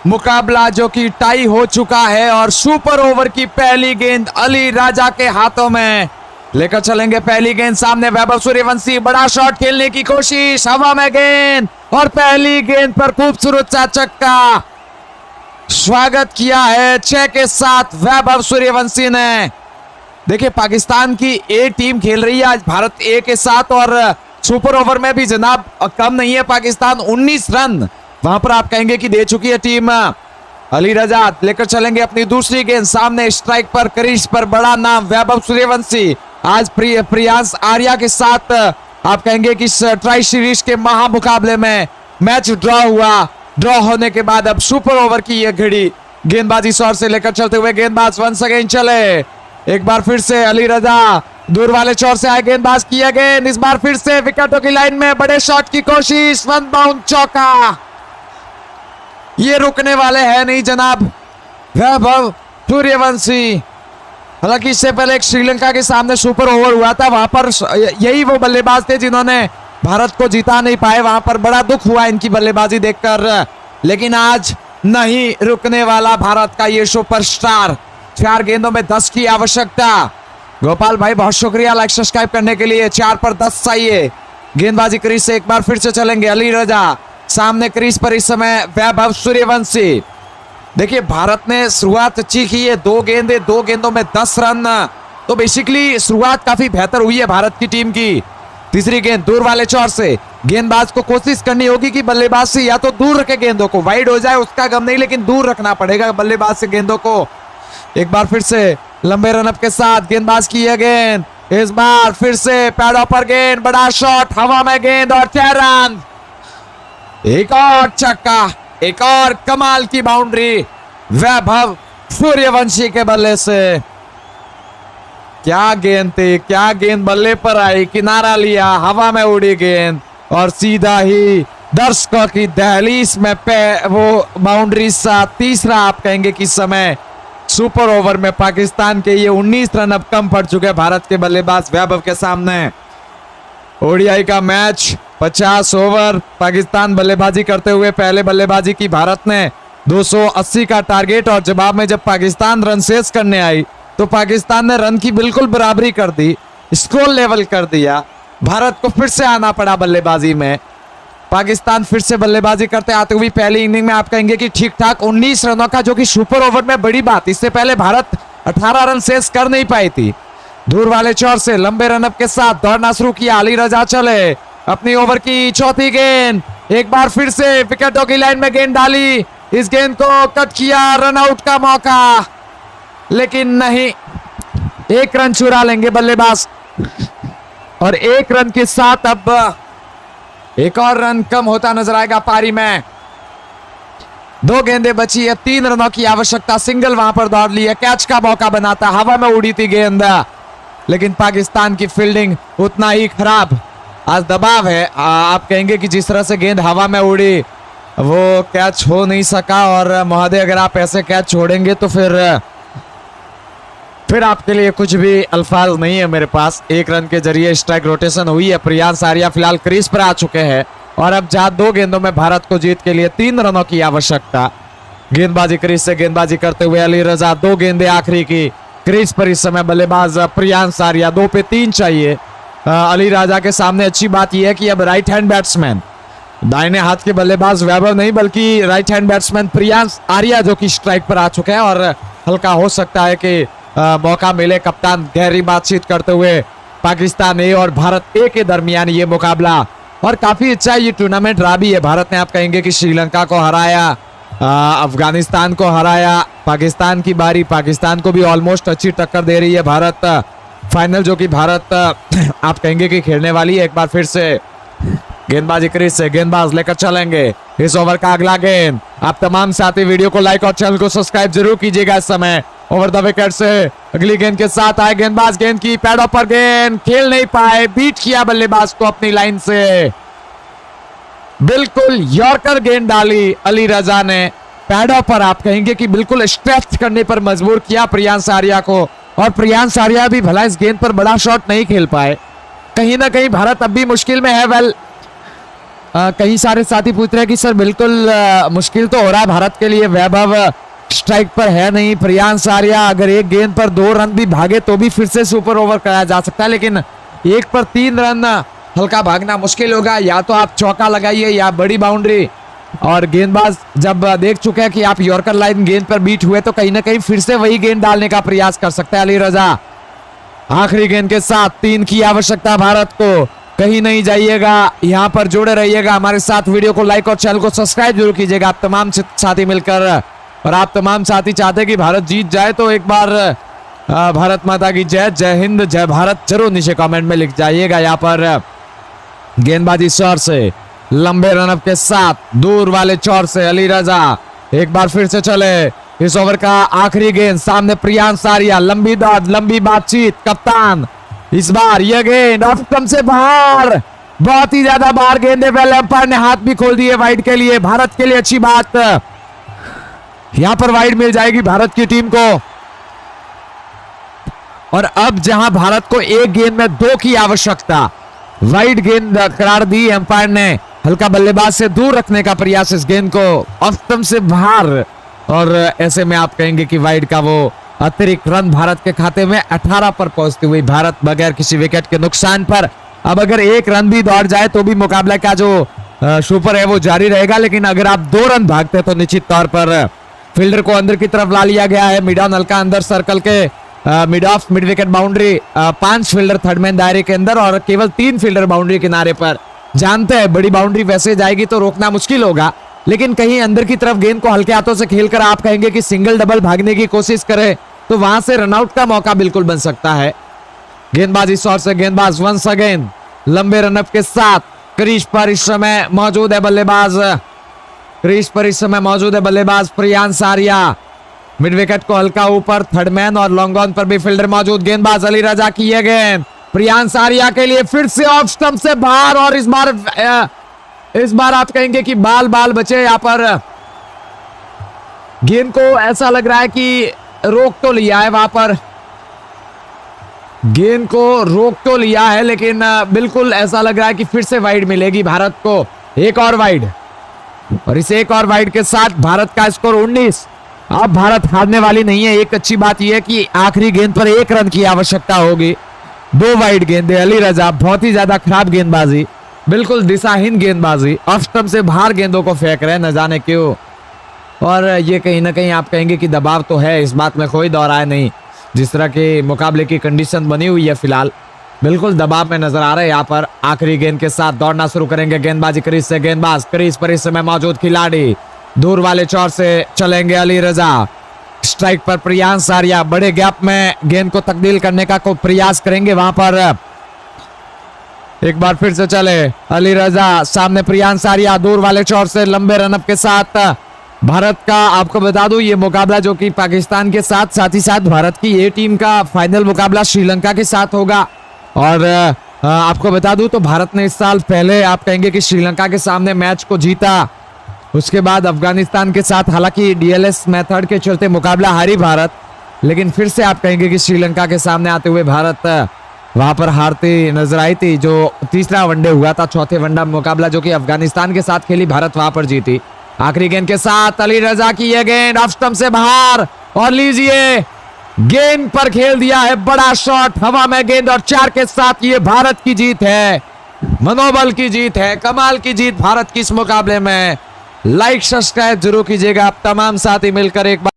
मुकाबला जो कि टाई हो चुका है और सुपर ओवर की पहली गेंद अली राजा के हाथों में लेकर चलेंगे। पहली गेंद सामने, वैभव सूर्यवंशी बड़ा शॉट खेलने की कोशिश, हवा में गेंद और पहली गेंद पर खूबसूरत सा छक्का। स्वागत किया है 6 के साथ वैभव सूर्यवंशी ने। देखिए पाकिस्तान की ए टीम खेल रही है आज भारत ए के साथ और सुपर ओवर में भी जनाब कम नहीं है पाकिस्तान। 19 रन वहां पर आप कहेंगे कि दे चुकी है टीम। अली रजा लेकर चलेंगे अपनी दूसरी गेंद सामने, स्ट्राइक पर क्रीज पर बड़ा नाम वैभव सूर्यवंशी आज प्रियांश आर्या के साथ आप कहेंगे कि ट्राई सीरीज के महामुकाबले में मैच ड्रॉ हुआ। ड्रॉ होने के बाद अब सुपर ओवर की यह घड़ी गेंदबाजी शॉट से लेकर चलते हुए गेंदबाज वंस अगेन चले। एक बार फिर से अली रजा दूर वाले चौर से आए गेंदबाज किया गेंद, इस बार फिर से विकेटों की लाइन में बड़े शॉट की कोशिश, वन बाउंड चौका। ये रुकने वाले हैं नहीं जनाब वैभव सूर्यवंशी। हालांकि इससे पहले एक श्रीलंका के सामने सुपर ओवर हुआ था, वहां पर यही वो बल्लेबाज थे जिन्होंने भारत को जिता नहीं पाए। वहां पर बड़ा दुख हुआ इनकी बल्लेबाजी देखकर, लेकिन आज नहीं रुकने वाला भारत का ये सुपरस्टार। 4 गेंदों में 10 की आवश्यकता। गोपाल भाई बहुत शुक्रिया लाइक सब्सक्राइब करने के लिए। 4 पर 10 चाहिए। गेंदबाजी क्रीज से एक बार फिर से चलेंगे। अली रजा सामने क्रीज पर इस समय वैभव सूर्यवंशी। देखिए भारत ने शुरुआत अच्छी की है, 2 गेंदे 2 गेंदों में 10 रन, तो बेसिकली शुरुआत काफी बेहतर हुई है भारत की टीम की। तीसरी गेंद दूर वाले चौर से, गेंदबाज को कोशिश करनी होगी कि बल्लेबाज से या तो दूर रखे गेंदों को, वाइड हो जाए उसका गम नहीं, लेकिन दूर रखना पड़ेगा बल्लेबाज से गेंदों को। एक बार फिर से लंबे रनअप के साथ गेंदबाज की यह गेंद, इस बार फिर से पैडों पर गेंद, बड़ा शॉट, हवा में गेंद और 6 रन। एक और छक्का, एक और कमाल की बाउंड्री वैभव सूर्यवंशी के बल्ले से। क्या गेंद थी, क्या गेंद बल्ले पर आई, किनारा लिया, हवा में उड़ी गेंद और सीधा ही दर्शकों की दहलीज में वो बाउंड्री सा तीसरा आप कहेंगे कि समय सुपर ओवर में पाकिस्तान के ये 19 रन अब कम पड़ चुके भारत के बल्लेबाज वैभव के सामने। ओडीआई का मैच 50 ओवर, पाकिस्तान बल्लेबाजी करते हुए पहले बल्लेबाजी की भारत ने 280 का टारगेट और जवाब में जब पाकिस्तान रन शेष करने आई तो पाकिस्तान ने रन की बिल्कुल बराबरी कर दी, स्कोर लेवल कर दिया। भारत को फिर से आना पड़ा बल्लेबाजी में। पाकिस्तान फिर से बल्लेबाजी करते आते हुए पहली इनिंग में आप कहेंगे कि ठीक ठाक 19 रनों का, जो कि सुपर ओवर में बड़ी बात। इससे पहले भारत 18 रन शेष कर नहीं पाई थी। दूर वाले चौर से लंबे रनअप के साथ दौड़ना शुरू किया। अली रजा चले अपनी ओवर की चौथी गेंद, एक बार फिर से विकेटों की लाइन में गेंद डाली, इस गेंद को कट किया, रन आउट का मौका, लेकिन नहीं, 1 रन चुरा लेंगे बल्लेबाज और 1 रन के साथ अब एक और रन कम होता नजर आएगा पारी में। 2 गेंदें बची है, 3 रनों की आवश्यकता। सिंगल वहां पर दौड़ ली है, कैच का मौका बनाता, हवा में उड़ी थी गेंद, लेकिन पाकिस्तान की फील्डिंग उतना ही खराब। आज दबाव है, आप कहेंगे कि जिस तरह से गेंद हवा में उड़ी वो कैच हो नहीं सका और महोदय अगर आप ऐसे कैच छोड़ेंगे तो फिर आपके लिए कुछ भी अल्फाज नहीं है मेरे पास। 1 रन के जरिए स्ट्राइक रोटेशन हुई है। प्रियांश आर्या फिलहाल क्रीज पर आ चुके हैं और अब 2 गेंदों में भारत को जीत के लिए 3 रनों की आवश्यकता। गेंदबाजी क्रीज से गेंदबाजी करते हुए अली रजा, 2 गेंदें आखिरी की। क्रीज पर इस समय बल्लेबाज प्रियांश आर्या, 2 पे 3 चाहिए। अली राजा के सामने अच्छी बात यह है कि अब राइट हैंड बैट्समैन, दाहिने हाथ के बल्लेबाज वैभव नहीं बल्कि right hand batsman Priyansh Arya जो कि स्ट्राइक पर आ चुके हैं और हल्का हो सकता है कि मौका मिले। कप्तान गहरी बातचीत करते हुए पाकिस्तान ए और भारत ए के दरमियान ये मुकाबला, और काफी अच्छा ये टूर्नामेंट रहा भी है। भारत ने आप कहेंगे कि श्रीलंका को हराया, अफगानिस्तान को हराया, पाकिस्तान की बारी, पाकिस्तान को भी ऑलमोस्ट अच्छी टक्कर दे रही है भारत। फाइनल जो कि भारत आप कहेंगे कि खेलने वाली है। एक बार फिर से गेंदबाजी क्रीज से, गेंदबाज लेकर चलेंगे इस ओवर का अगला गेंद। आप तमाम साथी वीडियो को लाइक और चैनल को सब्सक्राइब जरूर कीजिएगा। इस समय ओवर द विकेट से अगली गेंद के साथ आए गेंदबाज, गेंद की पैडों पर गेंद, खेल नहीं पाए, बीट किया बल्लेबाज को अपनी लाइन से। बिल्कुल यॉर्कर गेंद डाली अली रजा ने, पैडों पर आप कहेंगे कि बिल्कुल स्ट्रेच करने पर मजबूर किया प्रियांश आर्या को, और प्रियांश आर्या भी भला इस गेंद पर बड़ा शॉट नहीं खेल पाए। कहीं ना कहीं भारत अब भी मुश्किल में है। वेल कई सारे साथी पूछ रहे हैं कि सर बिल्कुल मुश्किल तो हो रहा है भारत के लिए, वैभव स्ट्राइक पर है नहीं, प्रियांश आर्या अगर एक गेंद पर 2 रन भी भागे तो भी फिर से सुपर ओवर कराया जा सकता है, लेकिन 1 पर 3 रन हल्का भागना मुश्किल होगा। या तो आप चौका लगाइए या बड़ी बाउंड्री, और गेंदबाज जब देख चुके हैं कि आप यॉर्कर लाइन गेंद पर बीट हुए तो कहीं ना कहीं फिर से वही गेंद डालने का प्रयास कर सकता है अली रजा। आखिरी गेंद के साथ 3 की आवश्यकता भारत को, कहीं नहीं जाइएगा, यहां पर जुड़े रहिएगा हमारे साथ। वीडियो को लाइक और चैनल को सब्सक्राइब जरूर कीजिएगा आप तमाम साथी मिलकर, और आप तमाम साथी चाहते हैं कि भारत जीत जाए तो एक बार भारत माता की जय, जय हिंद, जय भारत जरूर नीचे कमेंट में लिख जाइएगा। यहाँ पर गेंदबाजी शॉट से लंबे रनअप के साथ दूर वाले चौर से अली रजा एक बार फिर से चले। इस ओवर का आखिरी गेंद, सामने प्रियांश आर्या, लंबी दौड़, लंबी बातचीत, कप्तान इस बार यह गेंद ऑफ स्टंप से बाहर, बहुत ही ज्यादा बाहर गेंद है, पहले अंपायर ने हाथ भी खोल दिए वाइड के लिए। भारत के लिए अच्छी बात, यहां पर वाइड मिल जाएगी भारत की टीम को। और अब जहां भारत को एक गेंद में 2 की आवश्यकता, वाइड गेंद करार दी अंपायर ने, हल्का बल्लेबाज से दूर रखने का प्रयास इस गेंद को ऑफ स्टंप से बाहर, और ऐसे में आप कहेंगे कि वाइड का वो अतिरिक्त रन भारत के खाते में 18 पर पहुंचती हुई भारत बगैर किसी विकेट के नुकसान पर। अब अगर 1 रन भी दौड़ जाए तो भी मुकाबला का जो सुपर है वो जारी रहेगा, लेकिन अगर आप 2 रन भागते तो निश्चित तौर पर फील्डर को अंदर की तरफ ला लिया गया है। मिड ऑन हल्का अंदर सर्कल के mid of, mid wicket boundary, 5 fielder third man दायरे के अंदर और केवल 3 फील्डर बाउंड्री किनारे पर। जानते हैं बड़ी बाउंड्री वैसे जाएगी तो रोकना मुश्किल होगा, लेकिन कहीं अंदर की तरफ गेंद को हल्के हाथों से खेलकर आप कहेंगे कि सिंगल डबल भागने की कोशिश करें तो वहां से रनआउट का मौका बिल्कुल बन सकता है। गेंदबाजी शॉट से गेंदबाज वंस अगेन लंबे रनअप के साथ क्रीज पर इस समय मौजूद है बल्लेबाज, क्रीज पर इस समय मौजूद है बल्लेबाज प्रियांश आर्या। मिड विकेट को हल्का ऊपर, थर्ड मैन और लॉन्ग ऑन पर भी फील्डर मौजूद। गेंदबाज अली रजा की ये गेंद प्रियांश आर्या के लिए फिर से ऑफ स्टंप से बाहर, और इस बार आप कहेंगे कि बाल बचे। यहाँ पर गेंद को ऐसा लग रहा है कि रोक तो लिया है, वहां पर गेंद को रोक तो लिया है, लेकिन बिल्कुल ऐसा लग रहा है कि फिर से वाइड मिलेगी भारत को। एक और वाइड, और इस एक और वाइड के साथ भारत का स्कोर 19। अब भारत हारने वाली नहीं है। एक अच्छी बात यह है कि आखिरी गेंद पर 1 रन की आवश्यकता होगी। 2 वाइड गेंदे, अली रजा बहुत ही ज्यादा खराब गेंदबाजी, बिल्कुल दिशाहीन गेंदबाजी, ऑफ स्टंप से बाहर गेंदों को फेंक रहे हैं न जाने क्यों। और ये कहीं ना कहीं आप कहेंगे कि दबाव तो है, इस बात में कोई दो राय नहीं। जिस तरह के मुकाबले की कंडीशन बनी हुई है फिलहाल, बिल्कुल दबाव में नजर आ रहे हैं। यहाँ पर आखिरी गेंद के साथ दौड़ना शुरू करेंगे गेंदबाजी क्रीज से। गेंदबाज क्रीज पर इस समय मौजूद खिलाड़ी, दूर वाले चौर से चलेंगे अली रजा। स्ट्राइक पर प्रियांश आर्या बड़े गैप में गेंद को तब्दील करने का प्रयास करेंगे। वहां पर एक बार फिर से चले अली रजा, सामने प्रियांश आर्या, दूर वाले चौर से लंबे रनअप के साथ भारत का। आपको बता दूं ये मुकाबला जो कि पाकिस्तान के साथ ही साथ भारत की ये टीम का फाइनल मुकाबला श्रीलंका के साथ होगा। और आपको बता दूं तो भारत ने इस साल पहले आप कहेंगे कि श्रीलंका के सामने मैच को जीता, उसके बाद अफगानिस्तान के साथ हालांकि डीएलएस मेथड के चलते मुकाबला हारी भारत, लेकिन फिर से आप कहेंगे कि श्रीलंका के सामने आते हुए भारत वहां पर हारती नजर आई थी। जो तीसरा वनडे हुआ था, चौथे वनडे मुकाबला जो कि अफगानिस्तान के साथ खेली, भारत वहां पर जीती। आखिरी गेंद के साथ अली रजा की यह गेंद ऑफ स्टंप से बाहर, और लीजिए गेंद पर खेल दिया है बड़ा शॉट, हवा में गेंद, और 4 के साथ ये भारत की जीत है, मनोबल की जीत है, कमाल की जीत भारत की इस मुकाबले में। लाइक सब्सक्राइब जरूर कीजिएगा आप तमाम साथी मिलकर एक बार।